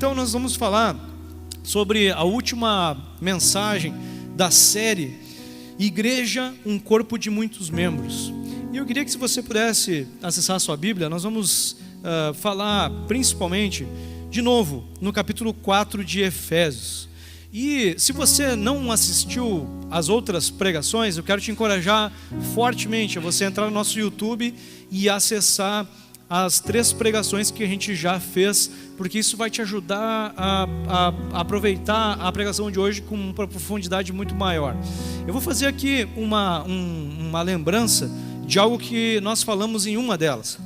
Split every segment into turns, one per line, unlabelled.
então nós vamos falar sobre a última mensagem da série Igreja, um corpo de muitos membros. E eu queria que, se você pudesse acessar a sua Bíblia, nós vamos falar principalmente, de novo, no capítulo 4 de Efésios. E se você não assistiu às outras pregações, eu quero te encorajar fortemente a você entrar no nosso YouTube e acessar as 3 pregações que a gente já fez, porque isso vai te ajudar a aproveitar a pregação de hoje com uma profundidade muito maior. Eu vou fazer aqui uma lembrança de algo que nós falamos em uma delas.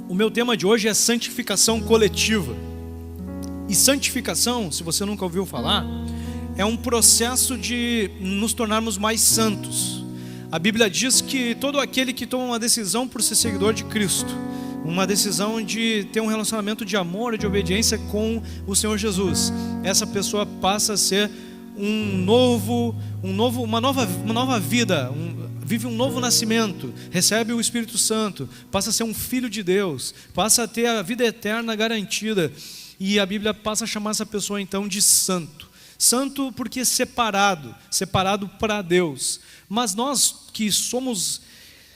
O meu tema de hoje é santificação coletiva. E santificação, se você nunca ouviu falar, é um processo de nos tornarmos mais santos. A Bíblia diz que todo aquele que toma uma decisão por ser seguidor de Cristo, uma decisão de ter um relacionamento de amor e de obediência com o Senhor Jesus, essa pessoa passa a ser uma nova vida, vive um novo nascimento, recebe o Espírito Santo, passa a ser um filho de Deus, passa a ter a vida eterna garantida. E a Bíblia passa a chamar essa pessoa então de santo. Santo porque separado para Deus. Mas nós que somos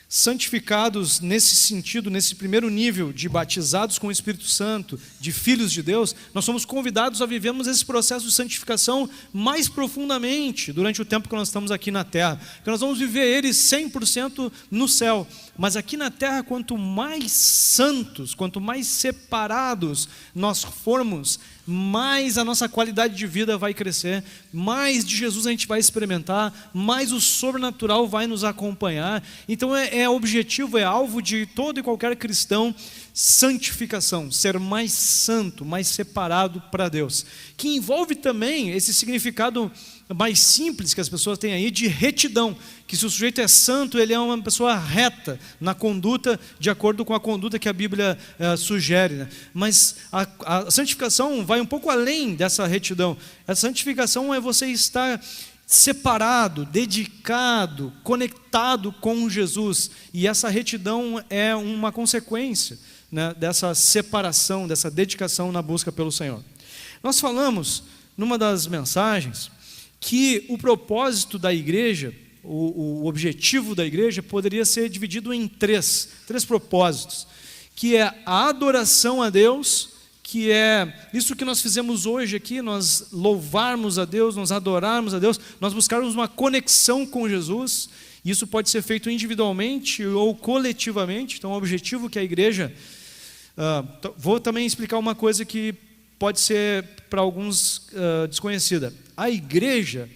santificados nesse sentido, nesse primeiro nível de batizados com o Espírito Santo, de filhos de Deus, nós somos convidados a vivermos esse processo de santificação mais profundamente durante o tempo que nós estamos aqui na terra, porque nós vamos viver ele 100% no céu, mas aqui na terra, quanto mais santos, quanto mais separados nós formos, mais a nossa qualidade de vida vai crescer, mais de Jesus a gente vai experimentar, mais o sobrenatural vai nos acompanhar. Então é objetivo, é alvo de todo e qualquer cristão, santificação, ser mais santo, mais separado para Deus, que envolve também esse significado mais simples que as pessoas têm aí de retidão, que se o sujeito é santo, ele é uma pessoa reta na conduta, de acordo com a conduta que a Bíblia sugere, né? Mas a santificação vai um pouco além dessa retidão. A santificação é você estar separado, dedicado, conectado com Jesus, e essa retidão é uma consequência, né, dessa separação, dessa dedicação na busca pelo Senhor. Nós falamos numa das mensagens que o propósito da igreja, o objetivo da igreja poderia ser dividido em três propósitos, que é a adoração a Deus, que é isso que nós fizemos hoje aqui, nós louvarmos a Deus, nós adorarmos a Deus, nós buscarmos uma conexão com Jesus. Isso pode ser feito individualmente ou coletivamente. Então o objetivo que a igreja, vou também explicar uma coisa que pode ser para alguns desconhecida. A igreja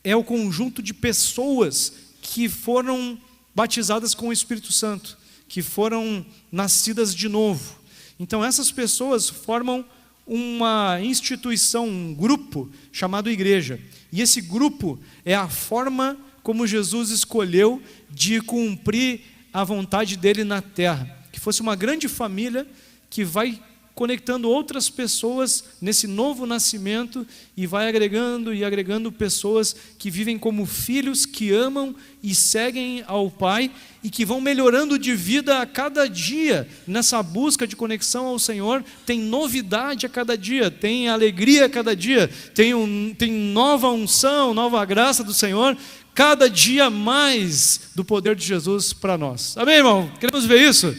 é o conjunto de pessoas que foram batizadas com o Espírito Santo, que foram nascidas de novo. Então essas pessoas formam uma instituição, um grupo chamado igreja. E esse grupo é a forma como Jesus escolheu de cumprir a vontade dele na terra, que fosse uma grande família que vai conectando outras pessoas nesse novo nascimento e vai agregando pessoas que vivem como filhos, que amam e seguem ao Pai e que vão melhorando de vida a cada dia nessa busca de conexão ao Senhor. Tem novidade a cada dia, tem alegria a cada dia, tem nova unção, nova graça do Senhor, cada dia mais do poder de Jesus para nós. Amém, irmão? Queremos ver isso?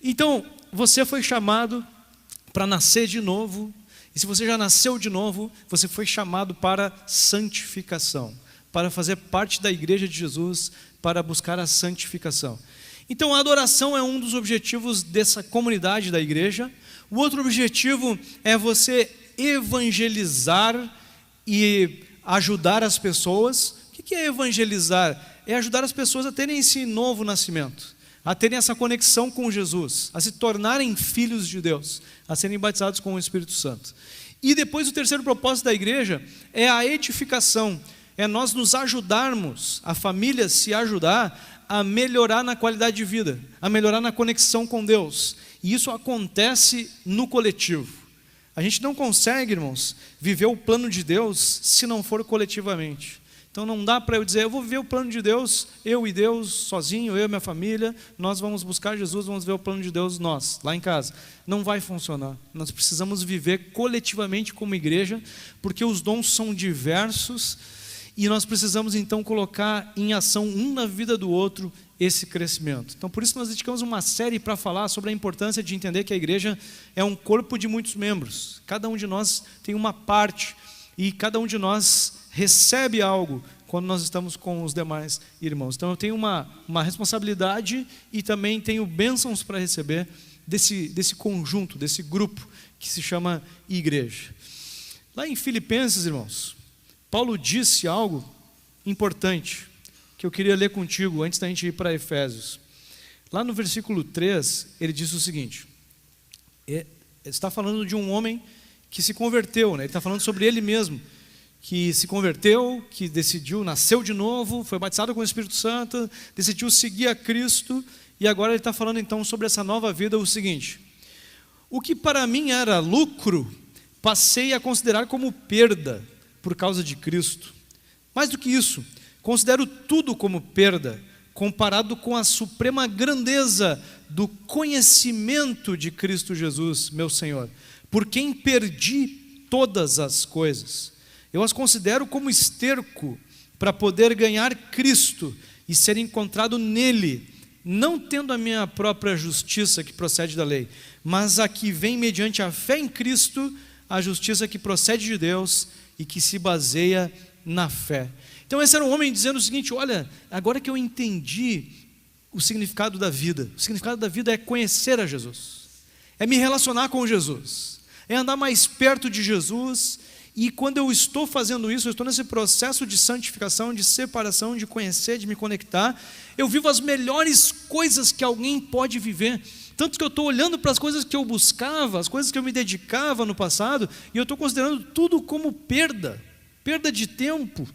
Então, você foi chamado para nascer de novo, e se você já nasceu de novo, você foi chamado para santificação, para fazer parte da igreja de Jesus, para buscar a santificação. Então a adoração é um dos objetivos dessa comunidade da igreja. O outro objetivo é você evangelizar e ajudar as pessoas. O que é evangelizar? É ajudar as pessoas a terem esse novo nascimento, a terem essa conexão com Jesus, a se tornarem filhos de Deus, a serem batizados com o Espírito Santo. E depois o terceiro propósito da igreja é a edificação, é nós nos ajudarmos, a família se ajudar a melhorar na qualidade de vida, a melhorar na conexão com Deus. E isso acontece no coletivo. A gente não consegue, irmãos, viver o plano de Deus se não for coletivamente. Então não dá para eu dizer, eu vou viver o plano de Deus, eu e Deus, sozinho, eu e minha família, nós vamos buscar Jesus, vamos ver o plano de Deus nós, lá em casa. Não vai funcionar. Nós precisamos viver coletivamente como igreja, porque os dons são diversos e nós precisamos então colocar em ação um na vida do outro esse crescimento. Então por isso nós dedicamos uma série para falar sobre a importância de entender que a igreja é um corpo de muitos membros. Cada um de nós tem uma parte e cada um de nós recebe algo quando nós estamos com os demais irmãos. Então eu tenho uma responsabilidade e também tenho bênçãos para receber desse conjunto, desse grupo que se chama igreja. Lá em Filipenses, irmãos, Paulo disse algo importante que eu queria ler contigo antes da gente ir para Efésios. Lá no versículo 3, ele disse o seguinte, ele está falando de um homem que se converteu, né? Ele está falando sobre ele mesmo, que se converteu, que decidiu, nasceu de novo, foi batizado com o Espírito Santo, decidiu seguir a Cristo, e agora ele está falando então sobre essa nova vida, o seguinte: o que para mim era lucro, passei a considerar como perda, por causa de Cristo. Mais do que isso, considero tudo como perda, comparado com a suprema grandeza do conhecimento de Cristo Jesus, meu Senhor, por quem perdi todas as coisas. Eu as considero como esterco para poder ganhar Cristo e ser encontrado nele, não tendo a minha própria justiça que procede da lei, mas a que vem mediante a fé em Cristo, a justiça que procede de Deus e que se baseia na fé. Então esse era um homem dizendo o seguinte: olha, agora que eu entendi o significado da vida, o significado da vida é conhecer a Jesus, é me relacionar com Jesus, é andar mais perto de Jesus. E quando eu estou fazendo isso, eu estou nesse processo de santificação, de separação, de conhecer, de me conectar, eu vivo as melhores coisas que alguém pode viver. Tanto que eu estou olhando para as coisas que eu buscava, as coisas que eu me dedicava no passado, e eu estou considerando tudo como perda de tempo.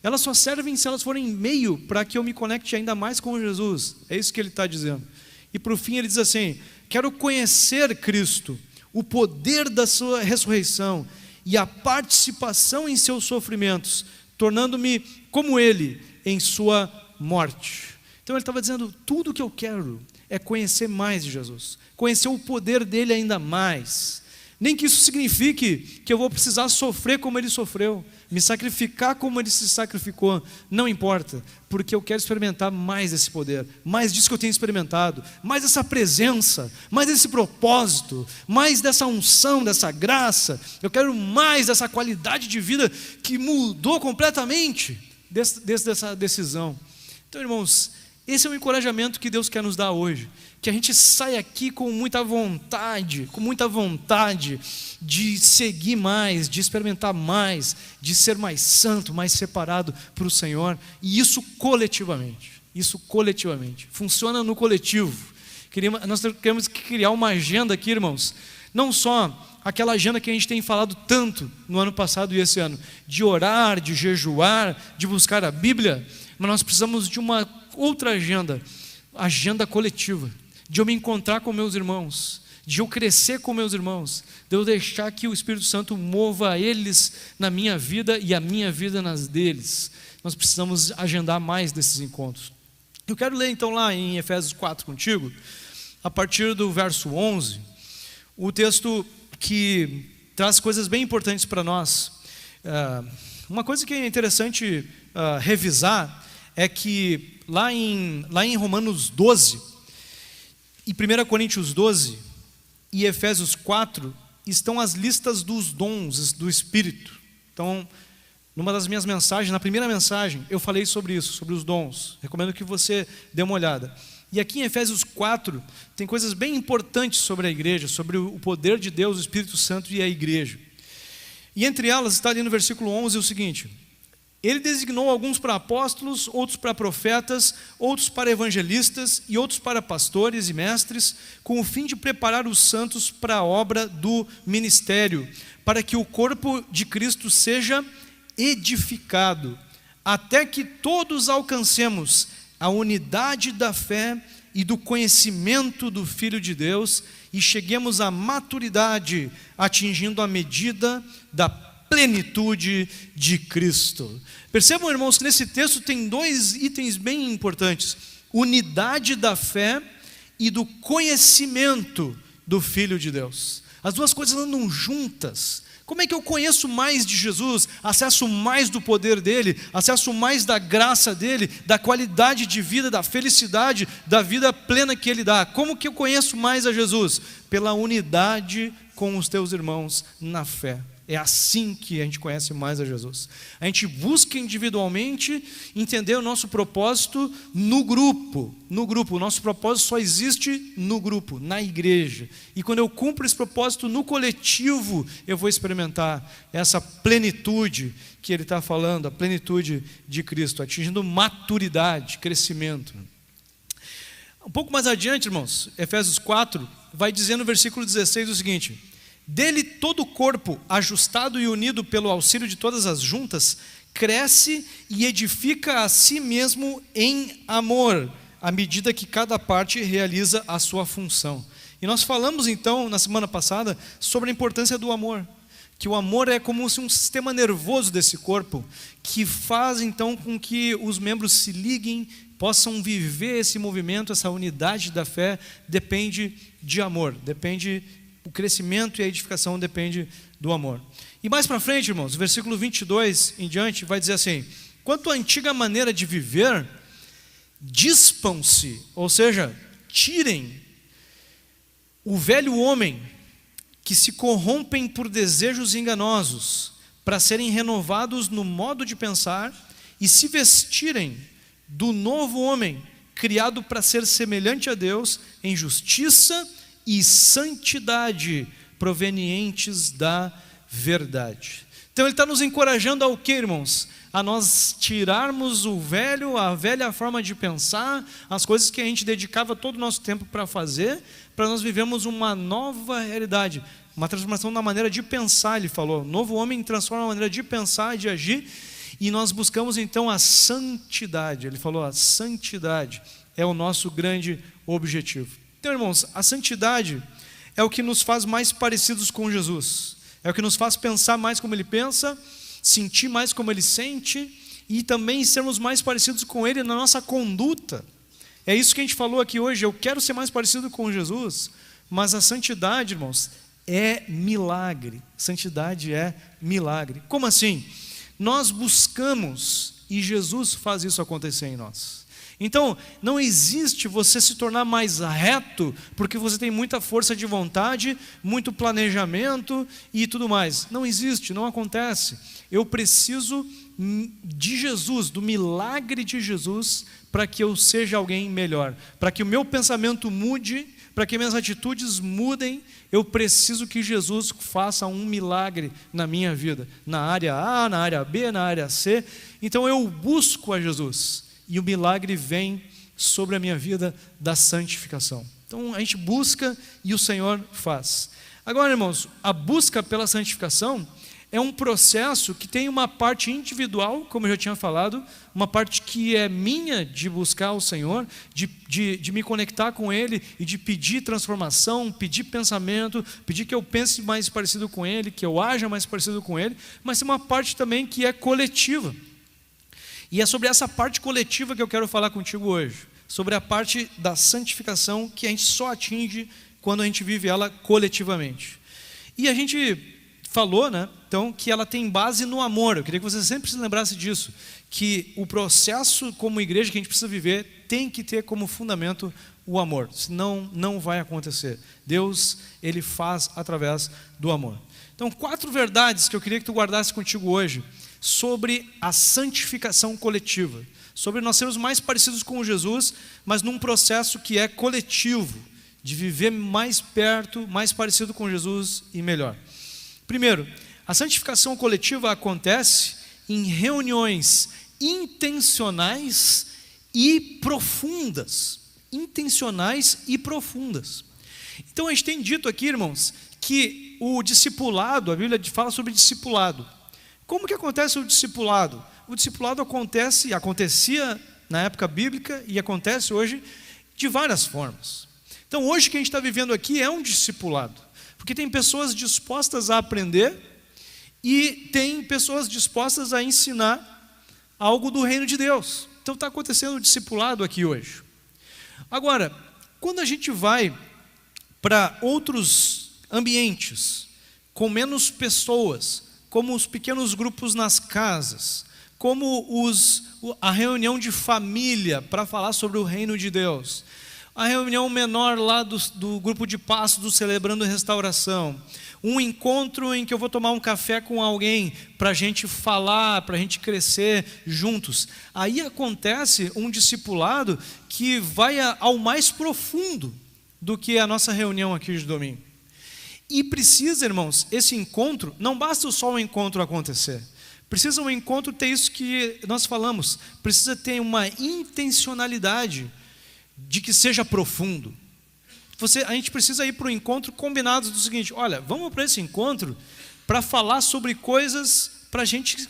Elas só servem se elas forem meio para que eu me conecte ainda mais com Jesus. É isso que ele está dizendo. E por fim ele diz assim: quero conhecer Cristo, o poder da sua ressurreição e a participação em seus sofrimentos, tornando-me como ele em sua morte. Então ele estava dizendo, tudo o que eu quero é conhecer mais de Jesus, conhecer o poder dele ainda mais. Nem que isso signifique que eu vou precisar sofrer como ele sofreu, me sacrificar como ele se sacrificou, não importa, porque eu quero experimentar mais esse poder, mais disso que eu tenho experimentado, mais dessa presença, mais desse propósito, mais dessa unção, dessa graça. Eu quero mais dessa qualidade de vida que mudou completamente dessa decisão. Então, irmãos, esse é o encorajamento que Deus quer nos dar hoje, que a gente saia aqui com muita vontade de seguir mais, de experimentar mais, de ser mais santo, mais separado para o Senhor, e isso coletivamente, funciona no coletivo. Nós queremos criar uma agenda aqui, irmãos, não só aquela agenda que a gente tem falado tanto no ano passado e esse ano, de orar, de jejuar, de buscar a Bíblia, mas nós precisamos de uma outra agenda coletiva, de eu me encontrar com meus irmãos, de eu crescer com meus irmãos, de eu deixar que o Espírito Santo mova eles na minha vida e a minha vida nas deles. Nós precisamos agendar mais desses encontros. Eu quero ler então lá em Efésios 4 contigo, a partir do verso 11, o texto que traz coisas bem importantes para nós. Uma coisa que é interessante revisar é que lá em Romanos 12, e 1 Coríntios 12 e Efésios 4 estão as listas dos dons do Espírito. Então, numa das minhas mensagens, na primeira mensagem, eu falei sobre isso, sobre os dons. Recomendo que você dê uma olhada. E aqui em Efésios 4 tem coisas bem importantes sobre a igreja, sobre o poder de Deus, o Espírito Santo e a igreja. E entre elas está ali no versículo 11 o seguinte: ele designou alguns para apóstolos, outros para profetas, outros para evangelistas e outros para pastores e mestres, com o fim de preparar os santos para a obra do ministério, para que o corpo de Cristo seja edificado, até que todos alcancemos a unidade da fé e do conhecimento do Filho de Deus e cheguemos à maturidade, atingindo a medida da plenitude de Cristo. Percebam, irmãos, que nesse texto tem dois itens bem importantes: unidade da fé e do conhecimento do Filho de Deus. As duas coisas andam juntas. Como é que eu conheço mais de Jesus, acesso mais do poder dele, acesso mais da graça dele, da qualidade de vida, da felicidade, da vida plena que ele dá? Como que eu conheço mais a Jesus? Pela unidade com os teus irmãos na fé. É assim que a gente conhece mais a Jesus. A gente busca individualmente entender o nosso propósito no grupo. O nosso propósito só existe no grupo, na igreja. E quando eu cumpro esse propósito no coletivo, eu vou experimentar essa plenitude que ele está falando, a plenitude de Cristo, atingindo maturidade, crescimento. Um pouco mais adiante, irmãos, Efésios 4, vai dizer no versículo 16 o seguinte: dele todo o corpo, ajustado e unido pelo auxílio de todas as juntas, cresce e edifica a si mesmo em amor, à medida que cada parte realiza a sua função. E nós falamos então, na semana passada, sobre a importância do amor, que o amor é como se um sistema nervoso desse corpo, que faz então com que os membros se liguem, possam viver esse movimento, essa unidade da fé. Depende de amor, o crescimento e a edificação depende do amor. E mais para frente, irmãos, versículo 22 em diante, vai dizer assim: quanto à antiga maneira de viver, dispam-se, ou seja, tirem o velho homem, que se corrompem por desejos enganosos, para serem renovados no modo de pensar, e se vestirem do novo homem, criado para ser semelhante a Deus, em justiça e santidade provenientes da verdade. Então ele está nos encorajando ao que, irmãos? A nós tirarmos a velha forma de pensar, as coisas que a gente dedicava todo o nosso tempo para fazer, para nós vivermos uma nova realidade, uma transformação na maneira de pensar. Ele falou, novo homem transforma a maneira de pensar e de agir, e nós buscamos então a santidade. Ele falou, a santidade é o nosso grande objetivo. Então, irmãos, a santidade é o que nos faz mais parecidos com Jesus, é o que nos faz pensar mais como ele pensa, sentir mais como ele sente, e também sermos mais parecidos com ele na nossa conduta. É isso que a gente falou aqui hoje. Eu quero ser mais parecido com Jesus, mas a santidade, irmãos, é milagre. Santidade é milagre. Como assim? Nós buscamos e Jesus faz isso acontecer em nós. Então, não existe você se tornar mais reto porque você tem muita força de vontade, muito planejamento e tudo mais. Não existe, não acontece. Eu preciso de Jesus, do milagre de Jesus, para que eu seja alguém melhor, para que o meu pensamento mude, para que minhas atitudes mudem. Eu preciso que Jesus faça um milagre na minha vida, na área A, na área B, na área C. Então eu busco a Jesus, e o milagre vem sobre a minha vida da santificação. Então a gente busca e o Senhor faz. Agora, irmãos, a busca pela santificação é um processo que tem uma parte individual, como eu já tinha falado, uma parte que é minha de buscar o Senhor, de me conectar com Ele e de pedir transformação, pedir pensamento, pedir que eu pense mais parecido com Ele, que eu haja mais parecido com Ele, mas tem uma parte também que é coletiva. E é sobre essa parte coletiva que eu quero falar contigo hoje, sobre a parte da santificação que a gente só atinge quando a gente vive ela coletivamente. E a gente falou, né, então, que ela tem base no amor. Eu queria que você sempre se lembrasse disso, que o processo como igreja que a gente precisa viver tem que ter como fundamento o amor, senão não vai acontecer. Deus, Ele faz através do amor. Então, 4 verdades que eu queria que tu guardasse contigo hoje sobre a santificação coletiva, sobre nós sermos mais parecidos com Jesus, mas num processo que é coletivo, de viver mais perto, mais parecido com Jesus e melhor. Primeiro, a santificação coletiva acontece em reuniões intencionais e profundas. Intencionais e profundas. Então a gente tem dito aqui, irmãos, que o discipulado, a Bíblia fala sobre discipulado. Como que acontece o discipulado? O discipulado acontecia na época bíblica e acontece hoje de várias formas. Então hoje o que a gente está vivendo aqui é um discipulado, porque tem pessoas dispostas a aprender e tem pessoas dispostas a ensinar algo do reino de Deus. Então está acontecendo o discipulado aqui hoje. Agora, quando a gente vai para outros ambientes, com menos pessoas, como os pequenos grupos nas casas, como a reunião de família para falar sobre o reino de Deus, a reunião menor lá do grupo de pasto do Celebrando Restauração, um encontro em que eu vou tomar um café com alguém para a gente falar, para a gente crescer juntos. Aí acontece um discipulado que vai ao mais profundo do que a nossa reunião aqui de domingo. E precisa, irmãos, esse encontro, não basta só o encontro acontecer. Precisa um encontro ter isso que nós falamos, precisa ter uma intencionalidade de que seja profundo. A gente precisa ir para o encontro combinados do seguinte: olha, vamos para esse encontro para falar sobre coisas para a gente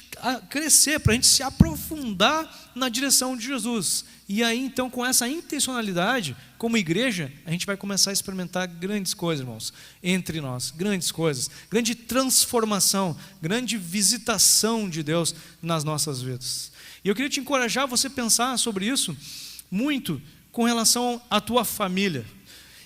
crescer, para a gente se aprofundar na direção de Jesus. E aí então, com essa intencionalidade, como igreja, a gente vai começar a experimentar grandes coisas, irmãos, entre nós, grandes coisas, grande transformação, grande visitação de Deus nas nossas vidas. E eu queria te encorajar a você pensar sobre isso muito com relação à tua família.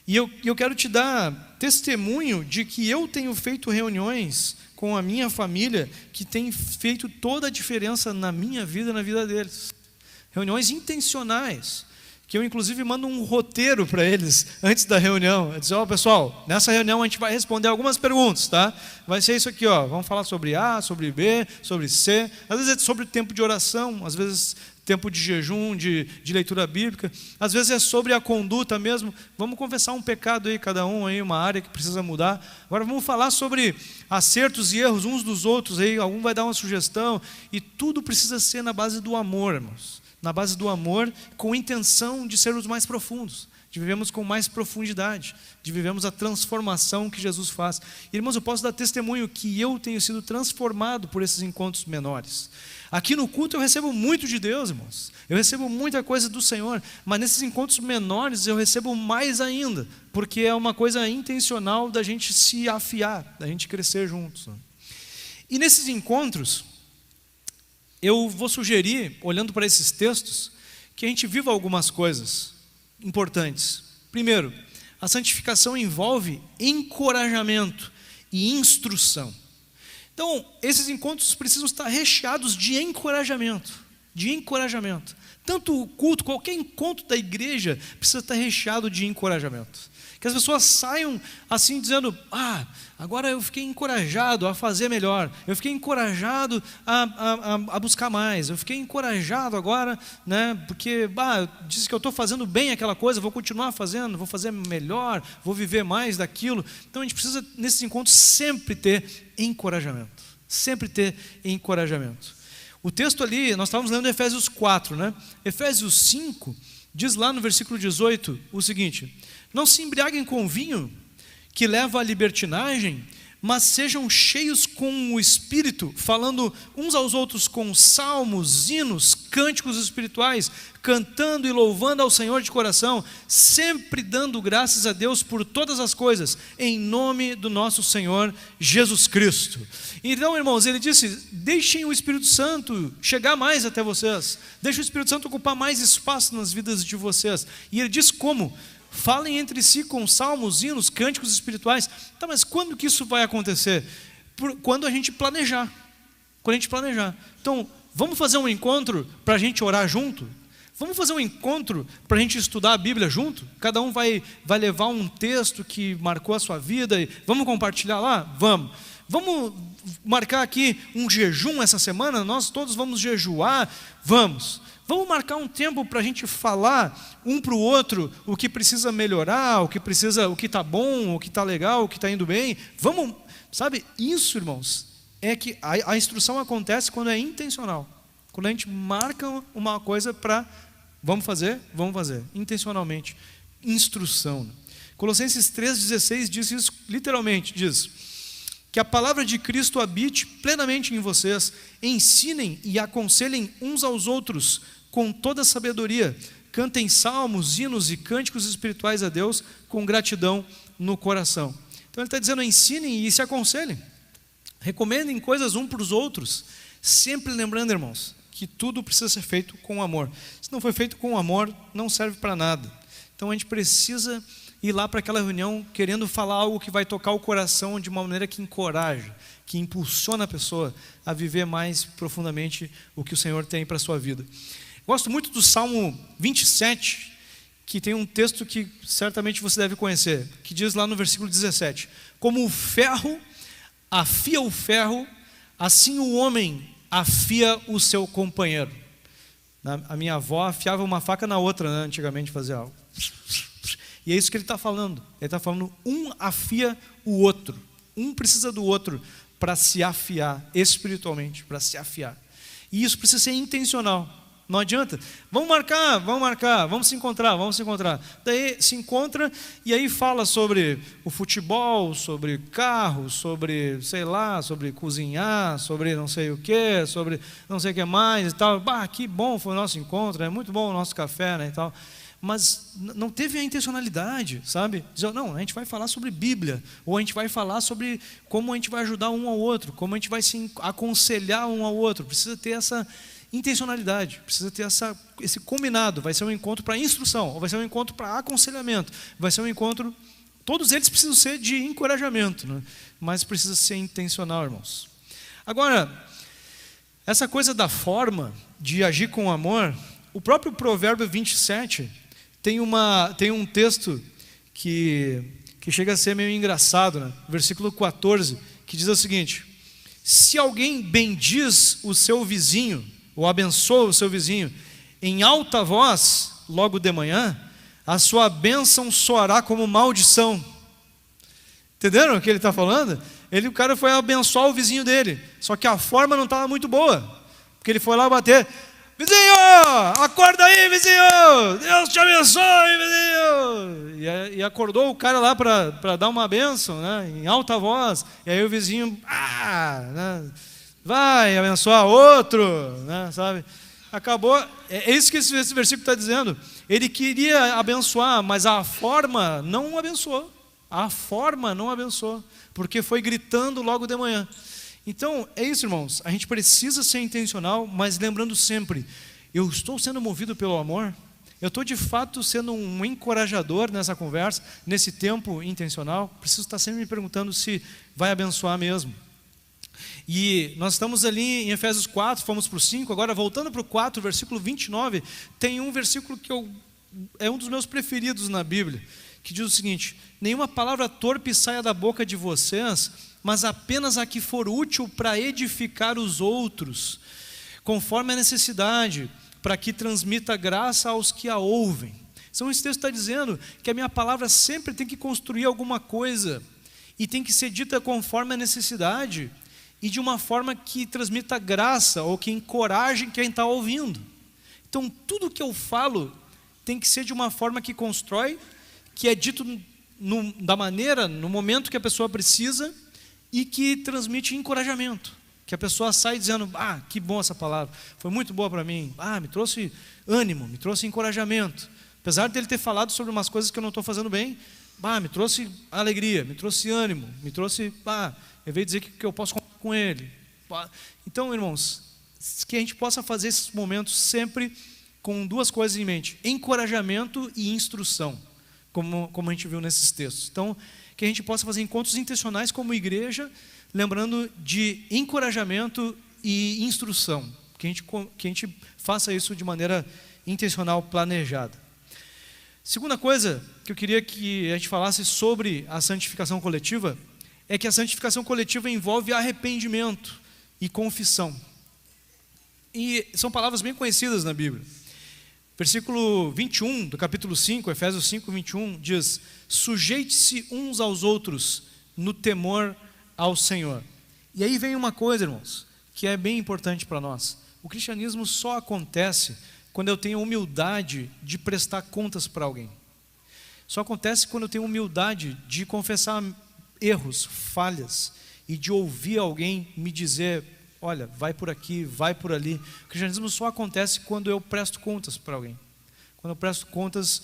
E eu quero te dar testemunho de que eu tenho feito reuniões com a minha família que tem feito toda a diferença na minha vida e na vida deles. Reuniões intencionais, que eu inclusive mando um roteiro para eles antes da reunião. Eu digo: pessoal, nessa reunião a gente vai responder algumas perguntas, tá? Vai ser isso aqui, vamos falar sobre A, sobre B, sobre C. Às vezes é sobre o tempo de oração, às vezes tempo de jejum, de leitura bíblica, às vezes é sobre a conduta mesmo. Vamos confessar um pecado aí, cada um aí, uma área que precisa mudar. Agora vamos falar sobre acertos e erros uns dos outros aí, algum vai dar uma sugestão, e tudo precisa ser na base do amor, irmãos. Na base do amor, com intenção de sermos mais profundos, de vivermos com mais profundidade, de vivermos a transformação que Jesus faz. Irmãos, eu posso dar testemunho que eu tenho sido transformado por esses encontros menores. Aqui no culto eu recebo muito de Deus, irmãos. Eu recebo muita coisa do Senhor, mas nesses encontros menores eu recebo mais ainda, porque é uma coisa intencional da gente se afiar, da gente crescer juntos. E nesses encontros, eu vou sugerir, olhando para esses textos, que a gente viva algumas coisas importantes. Primeiro, a santificação envolve encorajamento e instrução. Então, esses encontros precisam estar recheados de encorajamento, Tanto o culto, qualquer encontro da igreja precisa estar recheado de encorajamento. Que as pessoas saiam assim dizendo: agora eu fiquei encorajado a fazer melhor, eu fiquei encorajado a buscar mais, eu fiquei encorajado agora, né, porque disse que eu estou fazendo bem aquela coisa, vou continuar fazendo, vou fazer melhor, vou viver mais daquilo. Então a gente precisa, nesses encontros, sempre ter encorajamento. O texto ali, nós estávamos lendo Efésios 4, né? Efésios 5 diz lá no versículo 18 o seguinte: não se embriaguem com vinho, que leva à libertinagem, mas sejam cheios com o Espírito, falando uns aos outros com salmos, hinos, cânticos espirituais, cantando e louvando ao Senhor de coração, sempre dando graças a Deus por todas as coisas, em nome do nosso Senhor Jesus Cristo. Então, irmãos, ele disse: deixem o Espírito Santo chegar mais até vocês, deixem o Espírito Santo ocupar mais espaço nas vidas de vocês. E ele diz como? Falem entre si com salmos, hinos, cânticos espirituais. Tá, mas quando que isso vai acontecer? Quando a gente planejar. Então, vamos fazer um encontro para a gente orar junto? Vamos fazer um encontro para a gente estudar a Bíblia junto? Cada um vai levar um texto que marcou a sua vida e vamos compartilhar lá? Vamos. Vamos marcar aqui um jejum essa semana? Nós todos vamos jejuar? Vamos. Vamos marcar um tempo para a gente falar um para o outro o que precisa melhorar, o que está bom, o que está legal, o que está indo bem. Vamos, sabe, isso, irmãos, é que a instrução acontece quando é intencional. Quando a gente marca uma coisa para, vamos fazer, intencionalmente. Instrução. Colossenses 3,16 diz isso literalmente, diz: que a palavra de Cristo habite plenamente em vocês, ensinem e aconselhem uns aos outros com toda a sabedoria, cantem salmos, hinos e cânticos espirituais a Deus com gratidão no coração. Então ele está dizendo: ensinem e se aconselhem. Recomendem coisas um para os outros, sempre lembrando, irmãos, que tudo precisa ser feito com amor. Se não foi feito com amor, não serve para nada. Então a gente precisa ir lá para aquela reunião querendo falar algo que vai tocar o coração de uma maneira que encoraja, que impulsiona a pessoa a viver mais profundamente o que o Senhor tem para a sua vida. Gosto muito do Salmo 27, que tem um texto que certamente você deve conhecer, que diz lá no versículo 17: como o ferro afia o ferro, assim o homem afia o seu companheiro. A minha avó afiava uma faca na outra, né? Antigamente fazia algo. E é isso que ele está falando. Ele está falando, um afia o outro. Um precisa do outro para se afiar, espiritualmente, para se afiar. E isso precisa ser intencional. Não adianta, vamos marcar, vamos se encontrar. Daí se encontra e aí fala sobre o futebol, sobre carro, sobre, sei lá, sobre cozinhar, sobre não sei o que, sobre não sei o que mais e tal. Bah, que bom foi o nosso encontro, é muito bom o nosso café, né, e tal. Mas não teve a intencionalidade, sabe? Dizer, não, a gente vai falar sobre Bíblia, ou a gente vai falar sobre como a gente vai ajudar um ao outro, como a gente vai se aconselhar um ao outro. Precisa ter essa intencionalidade, precisa ter esse combinado. Vai ser um encontro para instrução, ou vai ser um encontro para aconselhamento, vai ser um encontro, todos eles precisam ser de encorajamento, né? Mas precisa ser intencional, irmãos. Agora, essa coisa da forma de agir com amor, o próprio Provérbio 27 tem um texto que chega a ser meio engraçado, né? Versículo 14, que diz o seguinte: se alguém bendiz o seu vizinho, ou abençoa o seu vizinho, em alta voz, logo de manhã, a sua bênção soará como maldição. Entenderam o que ele está falando? O cara foi abençoar o vizinho dele, só que a forma não estava muito boa, porque ele foi lá bater: vizinho, acorda aí, vizinho, Deus te abençoe, vizinho. E acordou o cara lá para dar uma bênção, né, em alta voz. E aí o vizinho, né, vai abençoar outro, né, sabe? Acabou, é isso que esse versículo está dizendo. Ele queria abençoar, mas a forma não abençoou. Porque foi gritando logo de manhã. Então, é isso, irmãos, a gente precisa ser intencional, mas lembrando sempre, eu estou sendo movido pelo amor? Eu estou de fato sendo um encorajador nessa conversa, nesse tempo intencional? Preciso estar sempre me perguntando se vai abençoar mesmo. E nós estamos ali em Efésios 4, fomos para o 5, agora voltando para o 4, versículo 29, tem um versículo que é um dos meus preferidos na Bíblia, que diz o seguinte: nenhuma palavra torpe saia da boca de vocês, mas apenas a que for útil para edificar os outros, conforme a necessidade, para que transmita graça aos que a ouvem. Então esse texto está dizendo que a minha palavra sempre tem que construir alguma coisa, e tem que ser dita conforme a necessidade, e de uma forma que transmita graça, ou que encoraje quem está ouvindo. Então tudo que eu falo tem que ser de uma forma que constrói, que é dito da maneira, no momento que a pessoa precisa, e que transmite encorajamento, que a pessoa sai dizendo: que bom essa palavra, foi muito boa para mim, me trouxe ânimo, me trouxe encorajamento, apesar dele ter falado sobre umas coisas que eu não estou fazendo bem, me trouxe alegria, me trouxe ânimo, me trouxe, eu veio dizer que eu posso contar com ele. Então, irmãos, que a gente possa fazer esses momentos sempre com duas coisas em mente: encorajamento e instrução, como a gente viu nesses textos. Então, que a gente possa fazer encontros intencionais como igreja, lembrando de encorajamento e instrução, que a gente faça isso de maneira intencional, planejada. Segunda coisa que eu queria que a gente falasse sobre a santificação coletiva, é que a santificação coletiva envolve arrependimento e confissão. E são palavras bem conhecidas na Bíblia. Versículo 21 do capítulo 5, Efésios 5, 21, diz: sujeite-se uns aos outros no temor ao Senhor. E aí vem uma coisa, irmãos, que é bem importante para nós. O cristianismo só acontece quando eu tenho humildade de prestar contas para alguém. Só acontece quando eu tenho humildade de confessar erros, falhas, e de ouvir alguém me dizer: olha, vai por aqui, vai por ali. O cristianismo só acontece quando eu presto contas para alguém. Quando eu presto contas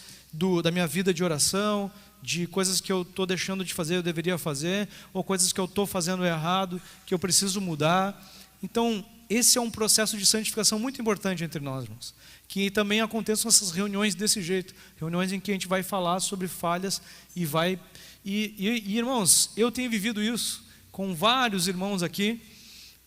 da minha vida de oração, de coisas que eu estou deixando de fazer, eu deveria fazer, ou coisas que eu estou fazendo errado, que eu preciso mudar. Então, esse é um processo de santificação muito importante entre nós, irmãos. Que também aconteçam essas reuniões desse jeito, reuniões em que a gente vai falar sobre falhas e vai... E irmãos, eu tenho vivido isso com vários irmãos aqui,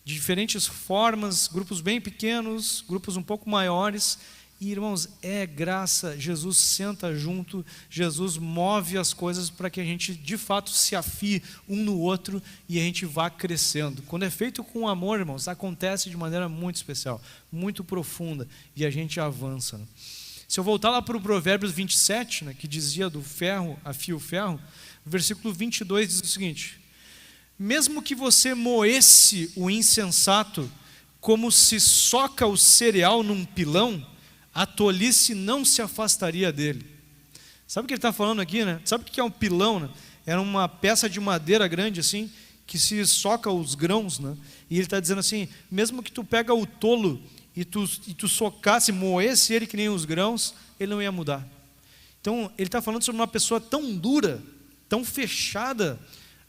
de diferentes formas, grupos bem pequenos, grupos um pouco maiores. E irmãos, é graça, Jesus senta junto, Jesus move as coisas para que a gente de fato se afie um no outro e a gente vá crescendo. Quando é feito com amor, irmãos, acontece de maneira muito especial, muito profunda, e a gente avança, né? Se eu voltar lá para o Provérbios 27, né, que dizia do ferro, afia o ferro, o versículo 22 diz o seguinte: mesmo que você moesse o insensato como se soca o cereal num pilão, a tolice não se afastaria dele. Sabe o que ele está falando aqui, né? Sabe o que é um pilão, né? Era uma peça de madeira grande assim, que se soca os grãos, né? E ele está dizendo assim, mesmo que tu pega o tolo e tu socasse, moesse ele que nem os grãos, ele não ia mudar. Então, ele está falando sobre uma pessoa tão dura, tão fechada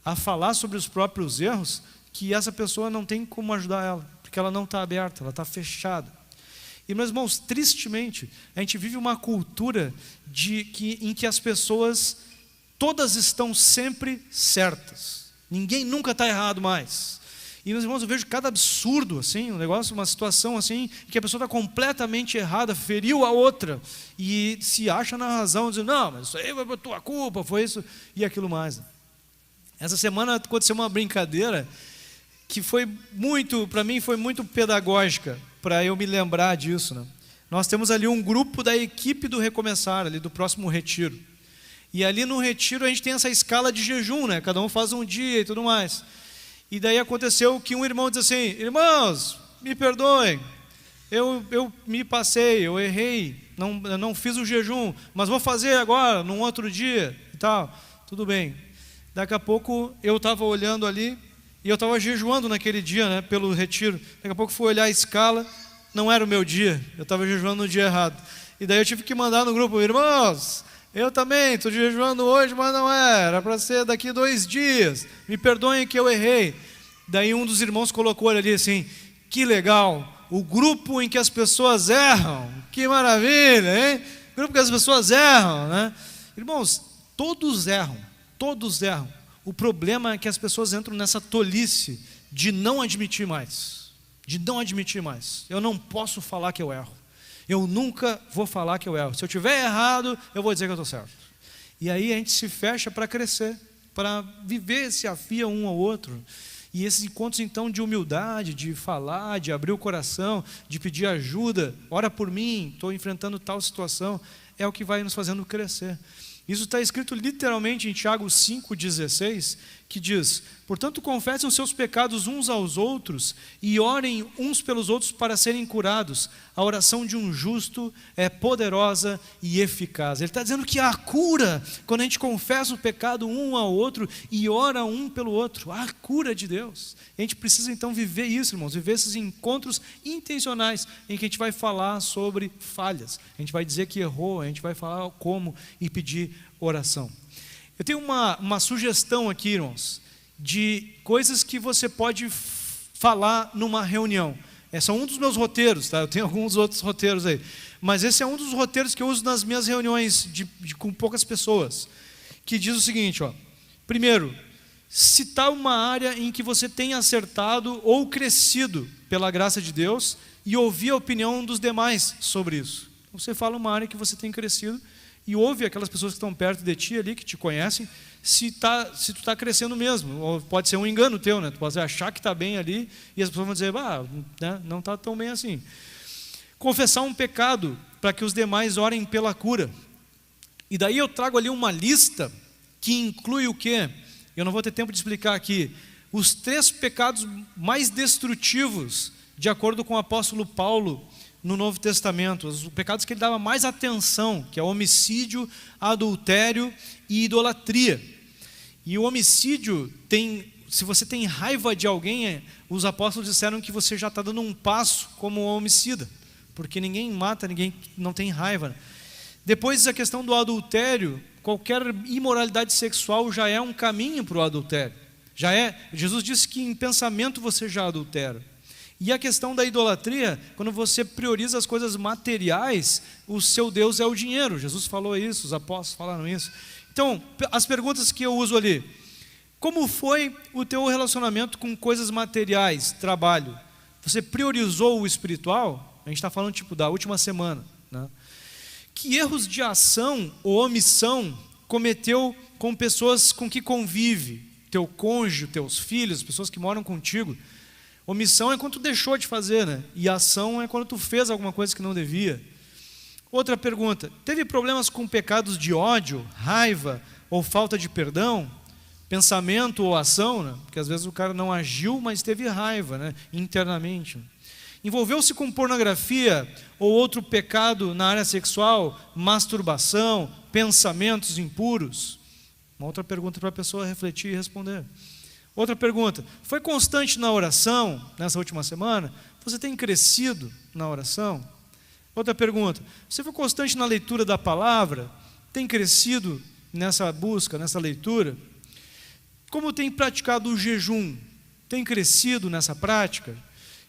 a falar sobre os próprios erros, que essa pessoa não tem como ajudar ela, porque ela não está aberta, ela está fechada. E, meus irmãos, tristemente, a gente vive uma cultura em que as pessoas, todas estão sempre certas. Ninguém nunca está errado mais. E, meus irmãos, eu vejo cada absurdo, assim, um negócio, uma situação assim, em que a pessoa está completamente errada, feriu a outra, e se acha na razão, dizendo, não, mas isso aí foi por tua culpa, foi isso e aquilo mais. Essa semana aconteceu uma brincadeira que foi muito, para mim, foi muito pedagógica, para eu me lembrar disso, né? Nós temos ali um grupo da equipe do Recomeçar, ali do próximo retiro. E ali no retiro a gente tem essa escala de jejum, né? Cada um faz um dia e tudo mais. E daí aconteceu que um irmão disse assim, irmãos, me perdoem, eu me passei, eu errei, não fiz o jejum, mas vou fazer agora, num outro dia e tal. Tudo bem. Daqui a pouco eu estava olhando ali, e eu estava jejuando naquele dia, né, pelo retiro. Daqui a pouco fui olhar a escala, não era o meu dia, eu estava jejuando no dia errado. E daí eu tive que mandar no grupo, irmãos, eu também estou jejuando hoje, mas não era para ser daqui 2 dias. Me perdoem que eu errei. Daí um dos irmãos colocou ali assim, que legal, o grupo em que as pessoas erram, que maravilha, hein? O grupo que as pessoas erram, né? Irmãos, todos erram, todos erram. O problema é que as pessoas entram nessa tolice de não admitir mais. De não admitir mais. Eu não posso falar que eu erro. Eu nunca vou falar que eu erro. Se eu tiver errado, eu vou dizer que eu estou certo. E aí a gente se fecha para crescer, para viver, se afia um ao outro. E esses encontros então de humildade, de falar, de abrir o coração, de pedir ajuda, ora por mim, estou enfrentando tal situação, é o que vai nos fazendo crescer. Isso está escrito literalmente em Tiago 5,16, que diz, portanto confessem os seus pecados uns aos outros e orem uns pelos outros para serem curados. A oração de um justo é poderosa e eficaz. Ele está dizendo que há cura quando a gente confessa o pecado um ao outro e ora um pelo outro. Há cura de Deus. E a gente precisa então viver isso, irmãos, viver esses encontros intencionais em que a gente vai falar sobre falhas. A gente vai dizer que errou, a gente vai falar como e pedir oração. Eu tenho uma sugestão aqui, irmãos, de coisas que você pode falar numa reunião. Esse é um dos meus roteiros, tá? Eu tenho alguns outros roteiros aí. Mas esse é um dos roteiros que eu uso nas minhas reuniões com poucas pessoas. Que diz o seguinte, ó. Primeiro, citar uma área em que você tenha acertado ou crescido pela graça de Deus e ouvir a opinião dos demais sobre isso. Você fala uma área que você tem crescido e ouve aquelas pessoas que estão perto de ti ali, que te conhecem, se tu está crescendo mesmo. Ou pode ser um engano teu, né? Tu pode achar que está bem ali e as pessoas vão dizer, né? Não está tão bem assim. Confessar um pecado para que os demais orem pela cura. E daí eu trago ali uma lista que inclui o quê? Eu não vou ter tempo de explicar aqui. Os 3 pecados mais destrutivos, de acordo com o apóstolo Paulo, no Novo Testamento, os pecados que ele dava mais atenção, que é homicídio, adultério e idolatria. E o homicídio se você tem raiva de alguém, os apóstolos disseram que você já está dando um passo como homicida, porque ninguém mata ninguém que não tem raiva. Depois a questão do adultério, qualquer imoralidade sexual já é um caminho para o adultério. Jesus disse que em pensamento você já adultera. E a questão da idolatria, quando você prioriza as coisas materiais, o seu Deus é o dinheiro. Jesus falou isso, os apóstolos falaram isso. Então, as perguntas que eu uso ali: como foi o teu relacionamento com coisas materiais, trabalho? Você priorizou o espiritual? A gente está falando da última semana, né? Que erros de ação ou omissão cometeu com pessoas com que convive? Teu cônjuge, teus filhos, pessoas que moram contigo. Omissão é quando tu deixou de fazer, né? E ação é quando tu fez alguma coisa que não devia. Outra pergunta: teve problemas com pecados de ódio, raiva ou falta de perdão? Pensamento ou ação, né? Porque às vezes o cara não agiu, mas teve raiva, né? Internamente. Envolveu-se com pornografia ou outro pecado na área sexual, masturbação, pensamentos impuros? Uma outra pergunta para a pessoa refletir e responder. Outra pergunta: foi constante na oração nessa última semana? Você tem crescido na oração? Outra pergunta: você foi constante na leitura da palavra? Tem crescido nessa busca, nessa leitura? Como tem praticado o jejum? Tem crescido nessa prática?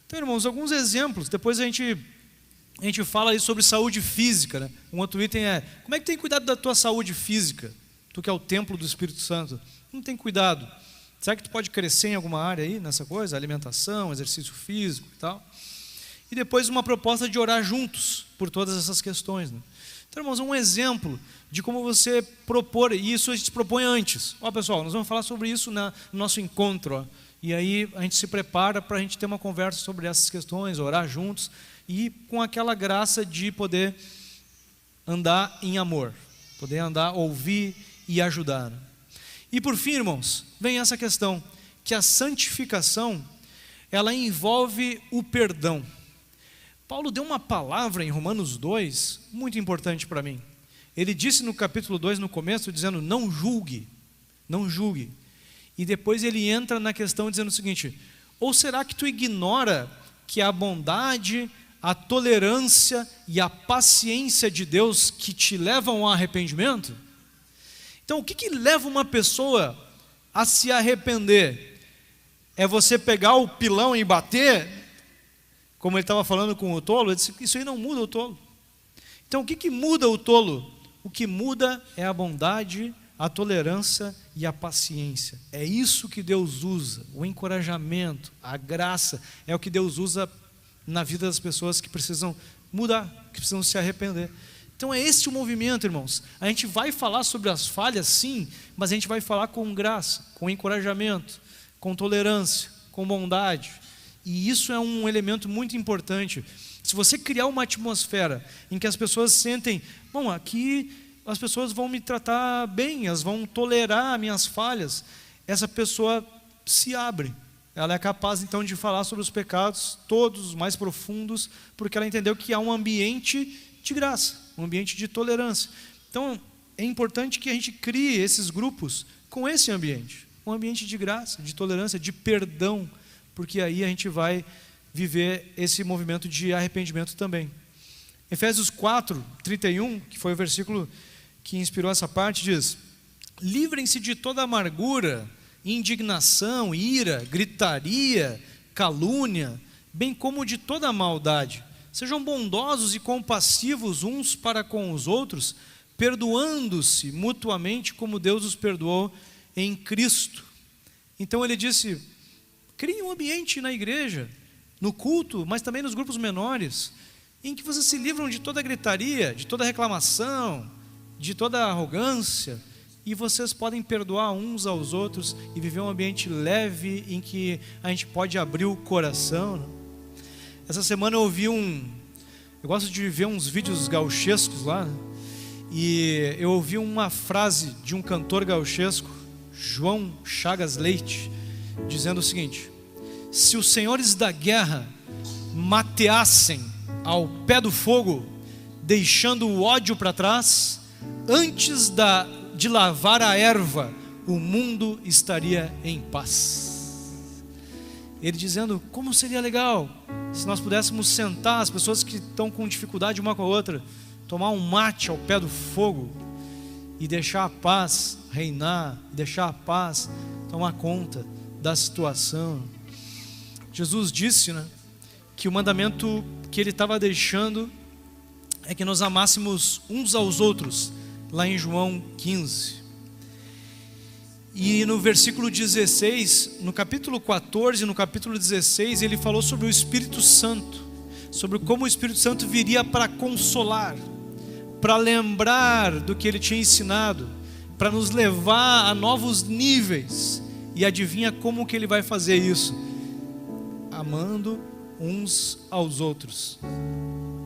Então, irmãos, alguns exemplos. Depois a gente fala aí sobre saúde física, né? Um outro item é: como é que tem cuidado da tua saúde física? Tu que é o templo do Espírito Santo, não tem cuidado. Será que tu pode crescer em alguma área aí nessa coisa? Alimentação, exercício físico e tal. E depois uma proposta de orar juntos por todas essas questões, né? Então, irmãos, um exemplo de como você propor, e isso a gente propõe antes. Ó, pessoal, nós vamos falar sobre isso no nosso encontro, ó. E aí a gente se prepara para a gente ter uma conversa sobre essas questões, orar juntos, e com aquela graça de poder andar em amor, poder andar, ouvir e ajudar. E por fim, irmãos, vem essa questão, que a santificação, ela envolve o perdão. Paulo deu uma palavra em Romanos 2, muito importante para mim. Ele disse no capítulo 2, no começo, dizendo: não julgue, não julgue. E depois ele entra na questão dizendo o seguinte: ou será que tu ignora que a bondade, a tolerância e a paciência de Deus que te levam ao arrependimento? Então, o que leva uma pessoa a se arrepender? É você pegar o pilão e bater? Como ele estava falando com o tolo, ele disse: isso aí não muda o tolo. Então, o que muda o tolo? O que muda é a bondade, a tolerância e a paciência. É isso que Deus usa, o encorajamento, a graça, é o que Deus usa na vida das pessoas que precisam mudar, que precisam se arrepender. Então é este o movimento, irmãos. A gente vai falar sobre as falhas, sim, mas a gente vai falar com graça, com encorajamento, com tolerância, com bondade. E isso é um elemento muito importante. Se você criar uma atmosfera em que as pessoas sentem: bom, aqui as pessoas vão me tratar bem, elas vão tolerar minhas falhas, essa pessoa se abre. Ela é capaz então de falar sobre os pecados, todos os mais profundos, porque ela entendeu que há um ambiente de graça, um ambiente de tolerância. Então é importante que a gente crie esses grupos com esse ambiente, um ambiente de graça, de tolerância, de perdão, porque aí a gente vai viver esse movimento de arrependimento também. Efésios 4:31, que foi o versículo que inspirou essa parte, diz: livrem-se de toda amargura, indignação, ira, gritaria, calúnia, bem como de toda maldade. Sejam bondosos e compassivos uns para com os outros, perdoando-se mutuamente como Deus os perdoou em Cristo. Então ele disse: crie um ambiente na igreja, no culto, mas também nos grupos menores, em que vocês se livram de toda gritaria, de toda reclamação, de toda arrogância, e vocês podem perdoar uns aos outros e viver um ambiente leve em que a gente pode abrir o coração, né? Essa semana eu gosto de ver uns vídeos gauchescos lá, né? E eu ouvi uma frase de um cantor gauchesco, João Chagas Leite, dizendo o seguinte: se os senhores da guerra mateassem ao pé do fogo, deixando o ódio para trás, antes de lavar a erva, o mundo estaria em paz. Ele dizendo: como seria legal se nós pudéssemos sentar as pessoas que estão com dificuldade uma com a outra, tomar um mate ao pé do fogo e deixar a paz reinar, deixar a paz tomar conta da situação. Jesus disse, né, que o mandamento que ele estava deixando é que nós amássemos uns aos outros, lá em João 15. E no versículo 16, no capítulo 14, no capítulo 16, ele falou sobre o Espírito Santo, sobre como o Espírito Santo viria para consolar, para lembrar do que ele tinha ensinado, para nos levar a novos níveis. E adivinha como que ele vai fazer isso? Amando uns aos outros.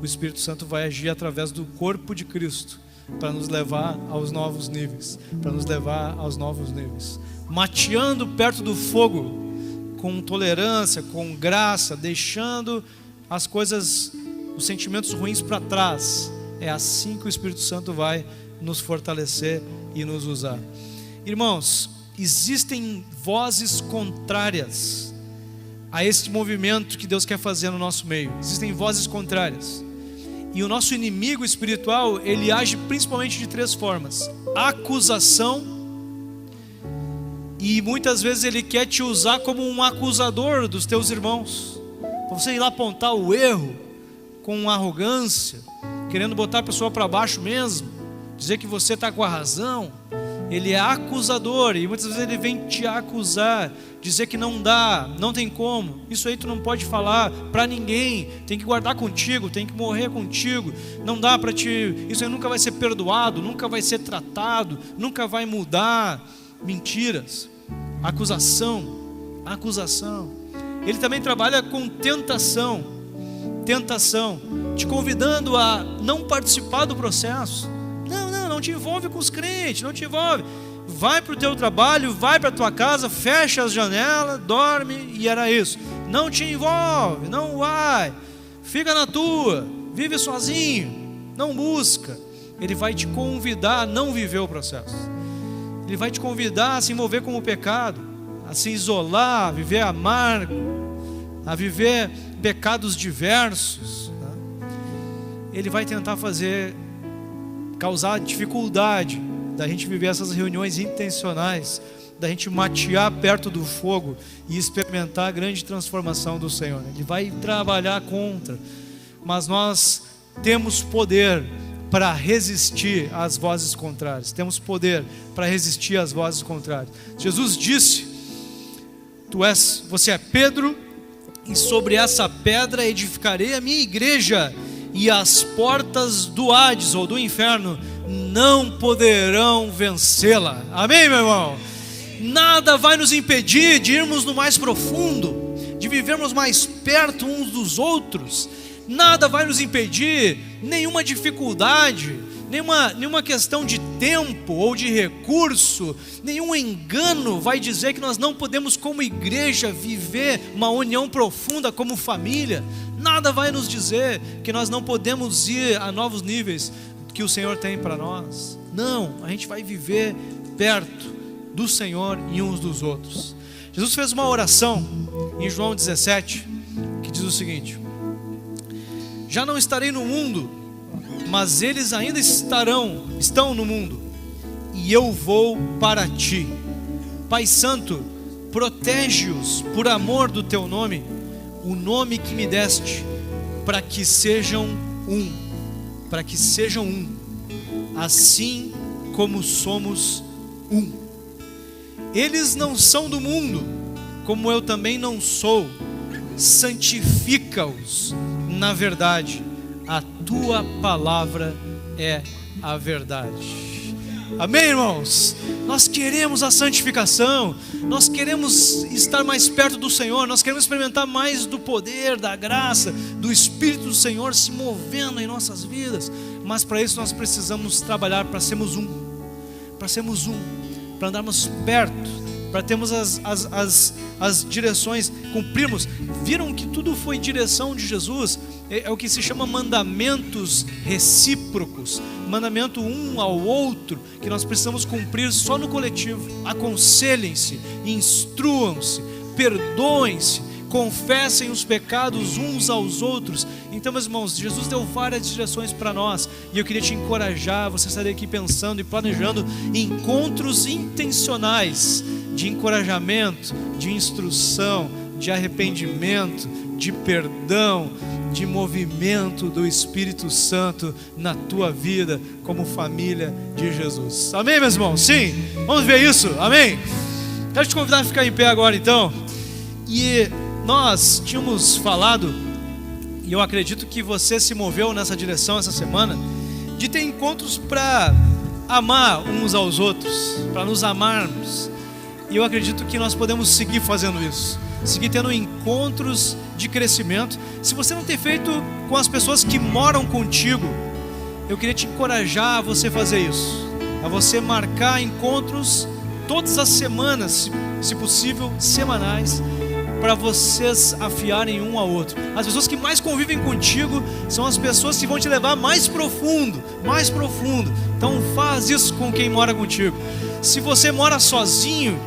O Espírito Santo vai agir através do corpo de Cristo para nos levar aos novos níveis, para nos levar aos novos níveis, mateando perto do fogo com tolerância, com graça, deixando as coisas, os sentimentos ruins para trás. É assim que o Espírito Santo vai nos fortalecer e nos usar. Irmãos, existem vozes contrárias a este movimento que Deus quer fazer no nosso meio. Existem vozes contrárias. E o nosso inimigo espiritual, ele age principalmente de 3 formas: acusação, e muitas vezes ele quer te usar como um acusador dos teus irmãos, para você ir lá apontar o erro com arrogância, querendo botar a pessoa para baixo mesmo, dizer que você está com a razão. Ele é acusador, e muitas vezes ele vem te acusar, dizer que não dá, não tem como, isso aí tu não pode falar para ninguém, tem que guardar contigo, tem que morrer contigo, não dá para ti, isso aí nunca vai ser perdoado, nunca vai ser tratado, nunca vai mudar. Mentiras, acusação. Ele também trabalha com tentação, te convidando a não participar do processo. Não te envolve com os crentes, não te envolve. Vai para o teu trabalho, vai para a tua casa, fecha as janelas, dorme, e era isso. Não te envolve, não vai. Fica na tua, vive sozinho, não busca. Ele vai te convidar a não viver o processo. Ele vai te convidar a se envolver com o pecado, a se isolar, a viver amargo, a viver pecados diversos. Ele vai tentar causar dificuldade da gente viver essas reuniões intencionais, da gente matear perto do fogo e experimentar a grande transformação do Senhor. Ele vai trabalhar contra, mas nós temos poder para resistir às vozes contrárias. Temos poder para resistir às vozes contrárias. Jesus disse: você é Pedro, e sobre essa pedra edificarei a minha igreja, e as portas do Hades, ou do inferno, não poderão vencê-la. Amém, meu irmão? Nada vai nos impedir de irmos no mais profundo, de vivermos mais perto uns dos outros. Nada vai nos impedir, nenhuma dificuldade, nenhuma questão de tempo ou de recurso, nenhum engano vai dizer que nós não podemos, como igreja, viver uma união profunda como família. Nada vai nos dizer que nós não podemos ir a novos níveis que o Senhor tem para nós. Não, a gente vai viver perto do Senhor e uns dos outros. Jesus fez uma oração em João 17 que diz o seguinte: já não estarei no mundo, mas eles ainda estão no mundo, e eu vou para ti. Pai Santo, protege-os por amor do teu nome, o nome que me deste, para que sejam um, assim como somos um. Eles não são do mundo, como eu também não sou. Santifica-os na verdade, a tua palavra é a verdade. Amém, irmãos? Nós queremos a santificação, nós queremos estar mais perto do Senhor, nós queremos experimentar mais do poder, da graça, do Espírito do Senhor se movendo em nossas vidas. Mas para isso nós precisamos trabalhar para sermos um, para andarmos perto, para termos as direções, cumprirmos. Viram que tudo foi direção de Jesus? É o que se chama mandamentos recíprocos, mandamento um ao outro, que nós precisamos cumprir só no coletivo. Aconselhem-se, instruam-se, perdoem-se, confessem os pecados uns aos outros. Então, meus irmãos, Jesus deu várias direções para nós, e eu queria te encorajar, você sair aqui pensando e planejando encontros intencionais de encorajamento, de instrução, de arrependimento, de perdão, de movimento do Espírito Santo na tua vida como família de Jesus. Amém, meus irmãos? Sim? Vamos ver isso? Amém? Quero te convidar a ficar em pé agora, então. E nós tínhamos falado, e eu acredito que você se moveu nessa direção essa semana, de ter encontros para amar uns aos outros, para nos amarmos. E eu acredito que nós podemos seguir fazendo isso, seguir tendo encontros de crescimento. Se você não tem feito com as pessoas que moram contigo, eu queria te encorajar a você fazer isso, a você marcar encontros todas as semanas, se possível semanais, para vocês afiarem um ao outro. As pessoas que mais convivem contigo são as pessoas que vão te levar mais profundo, mais profundo. Então faz isso com quem mora contigo. Se você mora sozinho,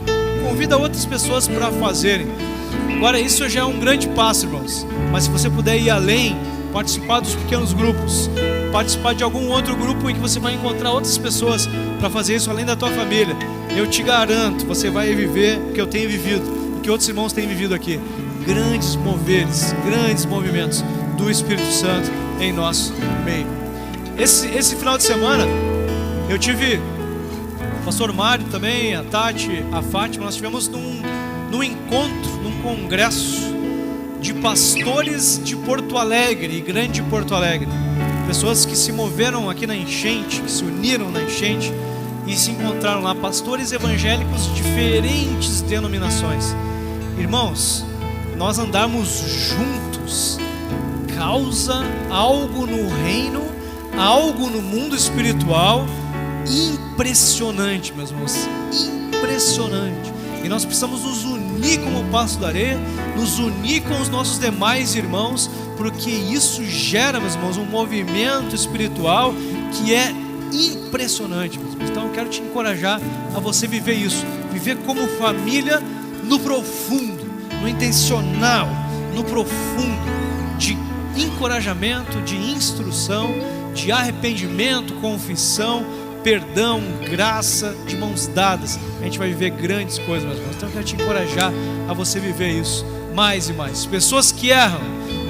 convida outras pessoas para fazerem. Agora, isso já é um grande passo, irmãos. Mas se você puder ir além, participar dos pequenos grupos, participar de algum outro grupo em que você vai encontrar outras pessoas para fazer isso além da tua família, eu te garanto, você vai viver o que eu tenho vivido, o que outros irmãos têm vivido aqui. Grandes moveres, grandes movimentos do Espírito Santo em nosso meio. Esse final de semana eu tive o pastor Mário também, a Tati, a Fátima. Nós tivemos num encontro, num congresso de pastores de Porto Alegre, Grande Porto Alegre, pessoas que se moveram aqui na enchente, que se uniram na enchente e se encontraram lá, pastores evangélicos de diferentes denominações. Irmãos, nós andarmos juntos causa algo no reino, algo no mundo espiritual impressionante, meus irmãos, impressionante. E nós precisamos nos unir como o Passo da Areia, nos unir com os nossos demais irmãos, porque isso gera, meus irmãos, um movimento espiritual que é impressionante, meus irmãos. Então eu quero te encorajar a você viver isso, viver como família no profundo, no intencional, no profundo, de encorajamento, de instrução, de arrependimento, confissão, perdão, graça, de mãos dadas. A gente vai viver grandes coisas, meus irmãos. Então eu quero te encorajar a você viver isso mais e mais. Pessoas que erram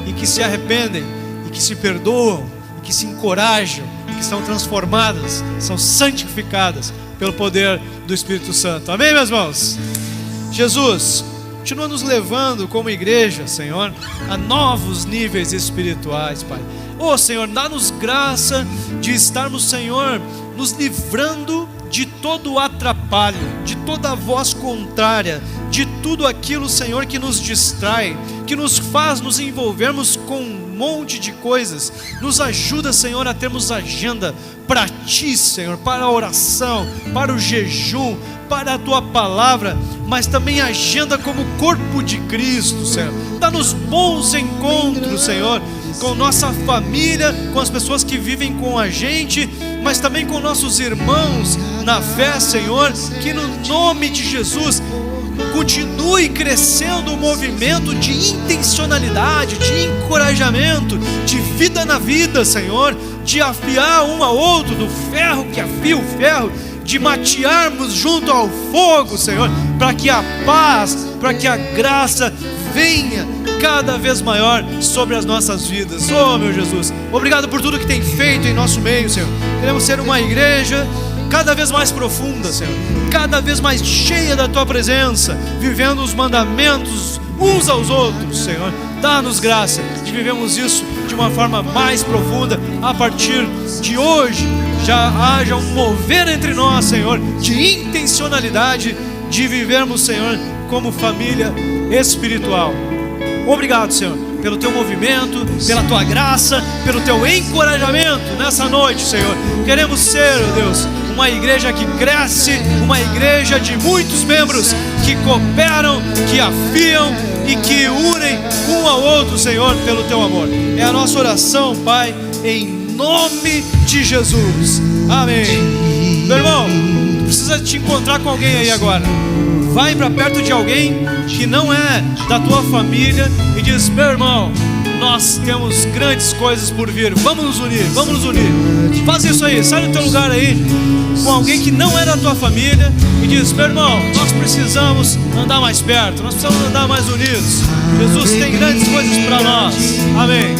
e que se arrependem e que se perdoam e que se encorajam, que são transformadas, são santificadas pelo poder do Espírito Santo. Amém, meus irmãos? Jesus continua nos levando como igreja, Senhor, a novos níveis espirituais, Pai. Senhor, dá-nos graça de estarmos, Senhor, nos livrando de todo o atrapalho, de toda a voz contrária, de tudo aquilo, Senhor, que nos distrai, que nos faz nos envolvermos com um monte de coisas. Nos ajuda, Senhor, a termos agenda para Ti, Senhor, para a oração, para o jejum, para a Tua palavra, mas também agenda como corpo de Cristo, Senhor. Dá-nos bons encontros, Senhor, com nossa família, com as pessoas que vivem com a gente, mas também com nossos irmãos na fé, Senhor. Que no nome de Jesus continue crescendo o movimento de intencionalidade, de encorajamento, de vida na vida, Senhor, de afiar um ao outro, do ferro que afia o ferro, de matearmos junto ao fogo, Senhor, para que a paz, para que a graça venha cada vez maior sobre as nossas vidas. Meu Jesus, obrigado por tudo que tem feito em nosso meio, Senhor. Queremos ser uma igreja cada vez mais profunda, Senhor, cada vez mais cheia da Tua presença, vivendo os mandamentos uns aos outros, Senhor. Dá-nos graça de vivermos isso de uma forma mais profunda. A partir de hoje, já haja um mover entre nós, Senhor, de intencionalidade, de vivermos, Senhor, como família espiritual. Obrigado, Senhor, pelo Teu movimento, pela Tua graça, pelo Teu encorajamento nessa noite, Senhor. Queremos ser, Deus, uma igreja que cresce, uma igreja de muitos membros que cooperam, que afiam e que unem um ao outro, Senhor, pelo Teu amor. É a nossa oração, Pai, em nome de Jesus. Amém. Meu irmão, precisa te encontrar com alguém aí agora. Vai para perto de alguém que não é da tua família e diz: meu irmão, nós temos grandes coisas por vir, vamos nos unir, vamos nos unir. Faz isso aí, sai do teu lugar aí com alguém que não é da tua família e diz: meu irmão, nós precisamos andar mais perto, nós precisamos andar mais unidos. Jesus tem grandes coisas para nós. Amém.